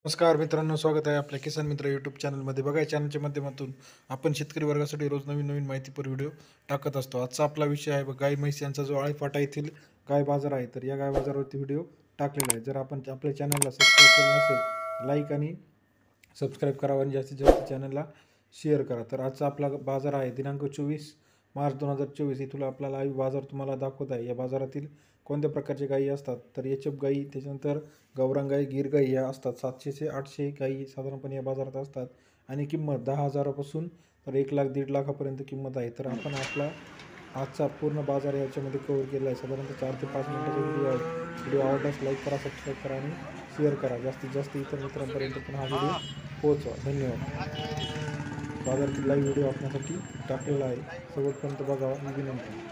नमस्कार मित्रांनो, स्वागत आहे आपल्या किसान मित्र यूट्यूब चॅनलमध्ये. बघा, या चॅनलच्या माध्यमातून आपण शेतकरी वर्गासाठी रोज नवीन नवीन माहितीपूर्ण व्हिडिओ टाकत असतो. आजचा आपला विषय आहे गाय म्हैस यांचा जो आळेफाटा येथील गाय बाजार आहे. तर या गाय बाजारावरती व्हिडिओ टाकलेला आहे. जर आपण आपल्या चॅनलला सबस्क्राईब केलं नसेल, लाईक आणि सबस्क्राईब करावं आणि जास्तीत जास्त चॅनलला शेअर करा. तर आजचा आपला बाजार आहे दिनांक 24 मार्च 2024. इथून आपला लाईव्ह बाजार तुम्हाला दाखवत आहे. या बाजारातील कोणत्या प्रकारच्या गायी असतात, तर एच एफ गायी, त्याच्यानंतर गावरान गाई, गीर गाई या असतात. 700 ते 800 गायी साधारणपणे या बाजारात असतात आणि किंमत 10,000पासून तर 1 लाख 1.5 लाखापर्यंत किंमत आहे. तर आपण आपला आजचा पूर्ण बाजार याच्यामध्ये कव्हर केला आहे. साधारणतः 4 ते 5 मिनिटाचा व्हिडिओ आहे. व्हिडिओ आवडल्यास लाईक करा, सबस्क्राईब करा आणि शेअर करा. जास्तीत जास्त इतर मित्रांपर्यंत पण हा व्हिडिओ पोहोचवा. धन्यवाद. बाजारातील लाईव्ह व्हिडिओ आपल्यासाठी टाकलेला आहे, शेवटपर्यंत बघावा ही विनंती.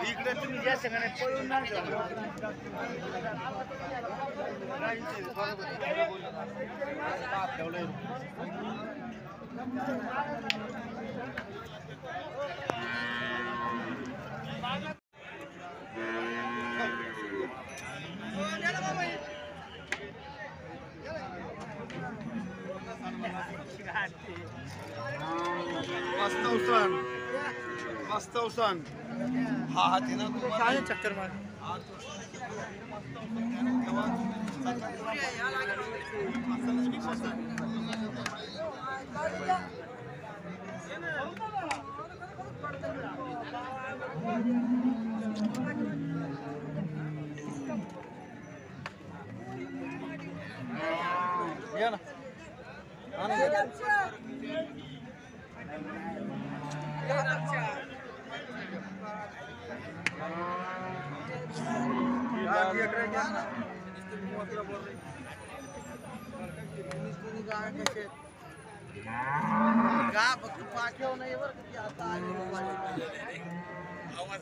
इकडे तुम्ही ज्या सगळ्यांना पळून नाही मस्त उसन हा हाती ना काय चक्कर मार या ना का फक्त पाठव नाही बरं किती आता आवाज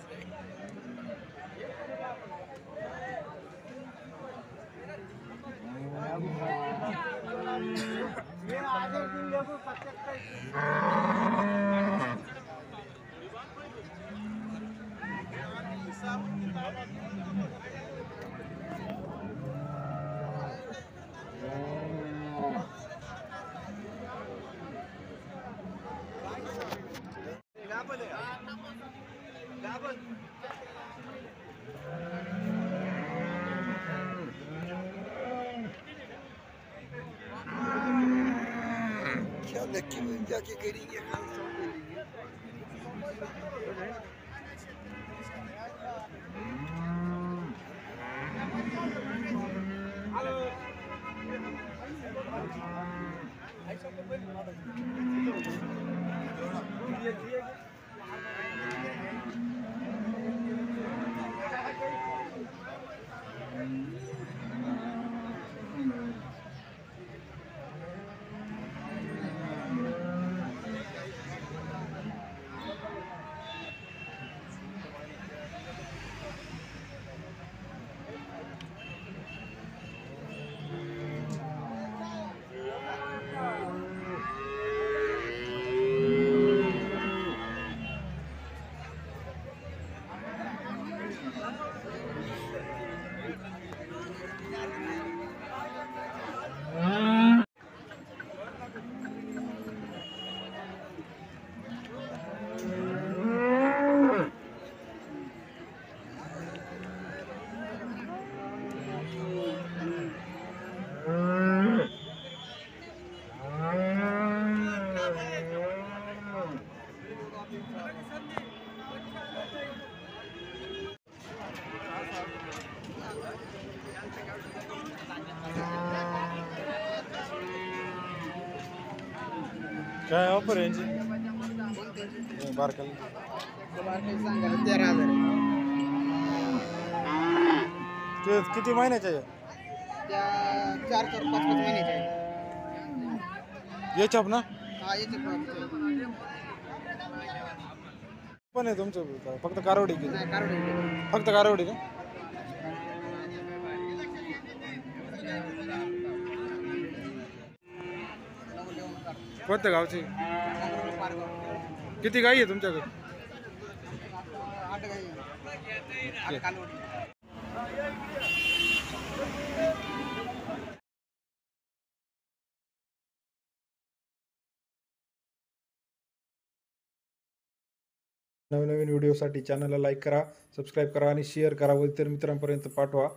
किन जाके करेंगे काय ऑफर आहे यांची बारकाली? सांगा 13,000 ते किती महिन्याच्या आहे? त्या 4-4, 5-5 महिन्याच्या आहे. याच्या ना हा याचे पण आहे तुमचं का? फक्त कारवडी की? नाही कारवडी फक्त कारवडी का? कोणत्या गावची? किती गाई आहे तुमच्याकडे? 8 गाई 8 कालवडी. नवीन नवीन व्हिडिओसाठी चॅनलला लाईक करा, सबस्क्राईब करा आणि शेअर करा व इतर मित्रांपर्यंत पाठवा.